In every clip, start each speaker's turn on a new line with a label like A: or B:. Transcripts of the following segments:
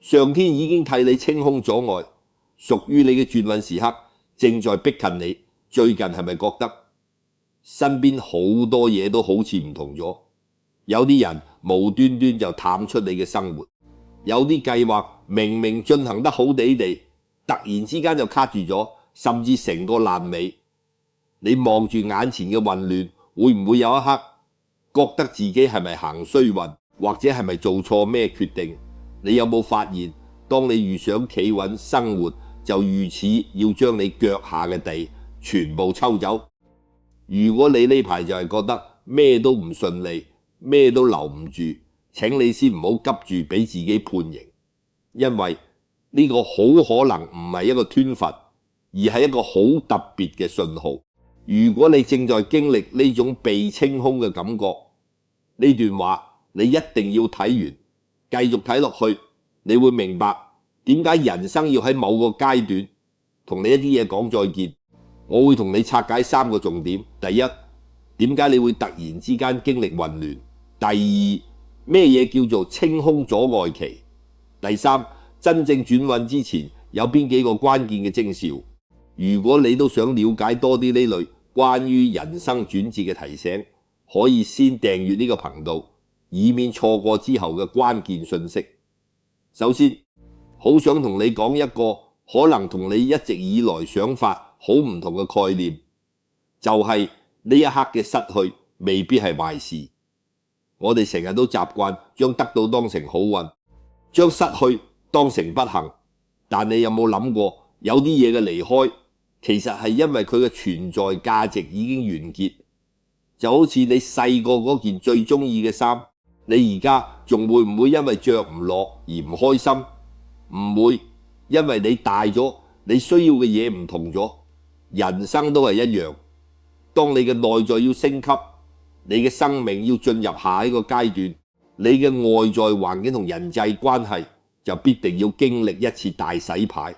A: 上天已經替你清空阻礙，屬於你嘅轉運時刻正在逼近你。最近係咪覺得身邊好多嘢都好似唔同咗？有啲人無端端就淡出你嘅生活，有啲計劃明明進行得好地地，突然之間就卡住咗，甚至成個爛尾。你望住眼前嘅混亂，會唔會有一刻覺得自己係咪行衰運，或者係咪做錯咩決定？你有冇發現，當你遇想企穩生活，就如此要將你腳下嘅地全部抽走？如果你呢排就係覺得咩都唔順利，咩都留唔住，請你先唔好急住俾自己判刑，因為呢個好可能唔係一個斷罰，而係一個好特別嘅信號。如果你正在經歷呢種被清空嘅感覺，呢段話你一定要睇完，繼續睇落去，你會明白點解人生要喺某個階段同你一啲嘢講再見。我會同你拆解3個重點。第一，點解你會突然之間經歷混亂？第二，咩嘢叫做清空阻礙期？第三，真正轉運之前有邊幾個關鍵嘅徵兆？如果你都想了解多啲呢類關於人生轉折嘅提醒，可以先訂閱呢個頻道，以免錯過之後嘅關鍵信息。首先，好想同你講一個可能同你一直以來想法好唔同嘅概念，就係呢一刻嘅失去未必係壞事。我哋成日都習慣將得到當成好運，將失去當成不幸，但你有冇諗過，有啲嘢嘅離開其實係因為佢嘅存在價值已經完結。就好似你細個嗰件最中意嘅衫，你而家仲會唔會因為着唔落而唔開心？唔會，因為你大咗，你需要嘅嘢唔同咗。人生都係一樣，當你嘅內在要升級，你嘅生命要進入下一個階段，你嘅外在環境同人際關係就必定要經歷一次大洗牌。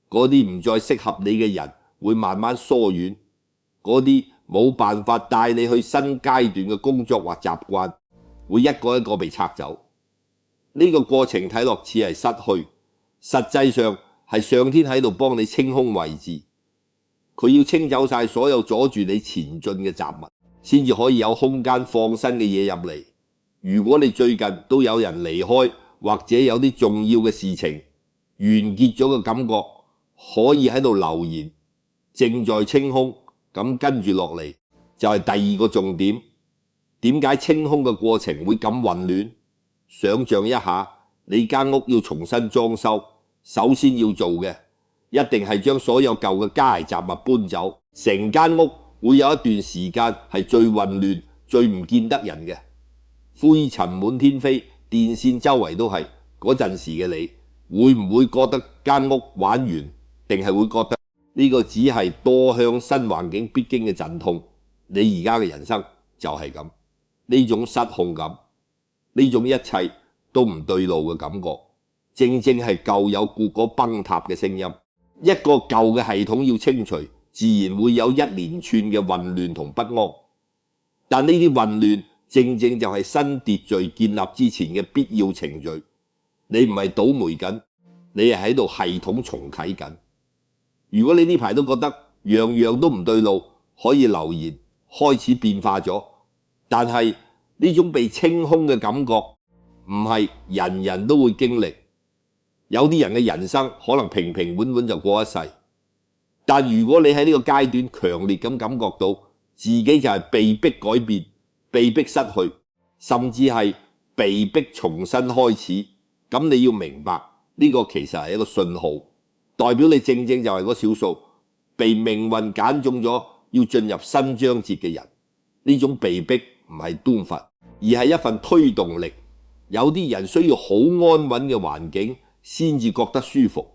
A: 嗰啲唔再適合你嘅人會慢慢疏遠，嗰啲冇辦法帶你去新階段嘅工作或習慣會一個一個被拆走。呢個過程睇落似係失去，實際上係上天喺度幫你清空位置，佢要清走晒所有阻住你前進嘅雜物，先至可以有空間放新嘅嘢入嚟。如果你最近都有人離開，或者有啲重要嘅事情完結咗嘅感覺，可以喺度留言正在清空。咁跟住落嚟就係第二個重點，點解清空嘅過程會咁混亂？想象一下，你間屋要重新裝修，首先要做嘅一定係將所有舊嘅家俬雜物搬走。成間屋會有一段時間係最混亂、最唔見得人嘅，灰塵滿天飛，電線周圍都係。嗰陣時嘅你會唔會覺得間屋玩完，定係會覺得呢個只係多向新環境必經嘅陣痛？你而家嘅人生就係咁，呢種失控感，呢種一切都唔對路嘅感覺，正正係舊有故果崩塌嘅聲音。一個舊嘅系統要清除，自然會有一連串嘅混亂同不安。但呢啲混亂正正就係新秩序建立之前嘅必要程序。你唔係倒霉緊，你係喺度系統重啟緊。如果你呢排都覺得樣樣都唔對路，可以留言，開始變化咗。但係呢種被清空嘅感覺唔係人人都會經歷，有啲人嘅人生可能平平穩穩就過一世。但如果你喺呢個階段強烈咁感覺到自己就係被迫改變、被迫失去，甚至係被迫重新開始，咁你要明白呢個其實係一個信號，代表你正正就係嗰少數被命運揀中咗要進入新章節嘅人。呢種被迫唔係端罰，而係一份推動力。有啲人需要好安穩嘅環境先至覺得舒服，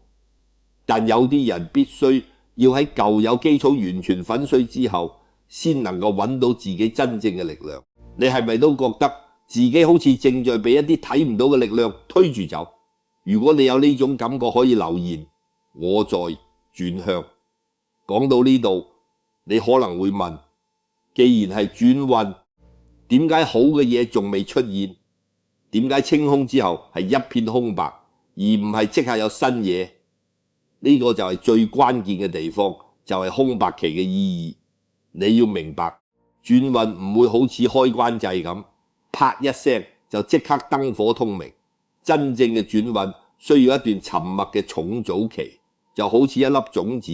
A: 但有啲人必須要喺舊有基礎完全粉碎之後，先能夠揾到自己真正嘅力量。你係咪都覺得自己好似正在被一啲睇唔到嘅力量推住走？如果你有呢種感覺，可以留言，我在轉向。講到呢度，你可能會問，既然係轉運，點解好嘅嘢仲未出現？點解清空之後係一片空白，而唔係即刻有新嘢。呢個就係最關鍵嘅地方，就係空白期嘅意義。你要明白，轉運唔會好似開關掣咁，啪一聲就即刻燈火通明。真正嘅轉運需要一段沉默嘅重組期，就好似一粒種子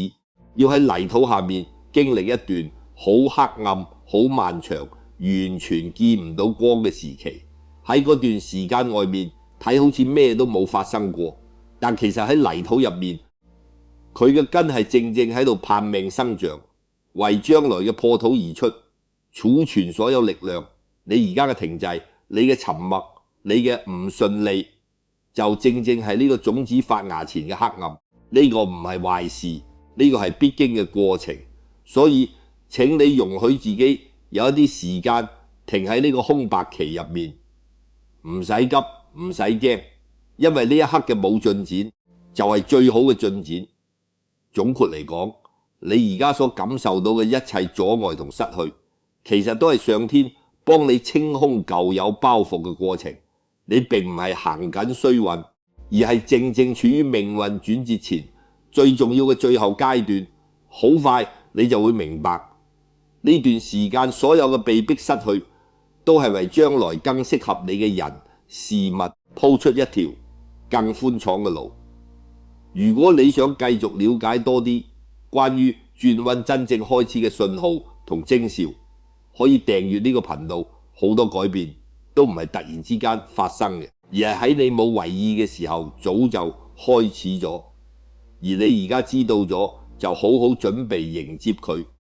A: 要喺泥土下面經歷一段好黑暗、好漫長、完全見唔到光嘅時期。喺嗰段時間外面睇好似咩都冇發生過，但其實喺泥土入面，佢嘅根係正正喺度盼命生長，為將來嘅破土而出，儲存所有力量。你而家嘅停滯，你嘅沉默，你嘅唔順利，就正正係呢個種子發芽前嘅黑暗。呢個唔係壞事，呢個係必經嘅過程。所以請你容許自己有一啲時間停喺呢個空白期入面，唔使急，唔使驚，因為呢一刻嘅冇進展就係最好嘅進展。總括嚟講，你而家所感受到嘅一切阻礙同失去，其實都係上天幫你清空舊有包袱嘅過程。你並唔係行緊衰運，而係正正處於命運轉折前最重要嘅最後階段。好快你就會明白，呢段時間所有嘅被迫失去，都係為將來更適合你嘅人事物鋪出一條更寬敞嘅路。如果你想繼續了解多啲關於轉運真正開始嘅信號同徵兆，可以訂閱呢個頻道。好多改變都唔係突然之間發生嘅，而係喺你冇為意嘅時候早就開始咗。而你而家知道咗，就好好準備迎接佢。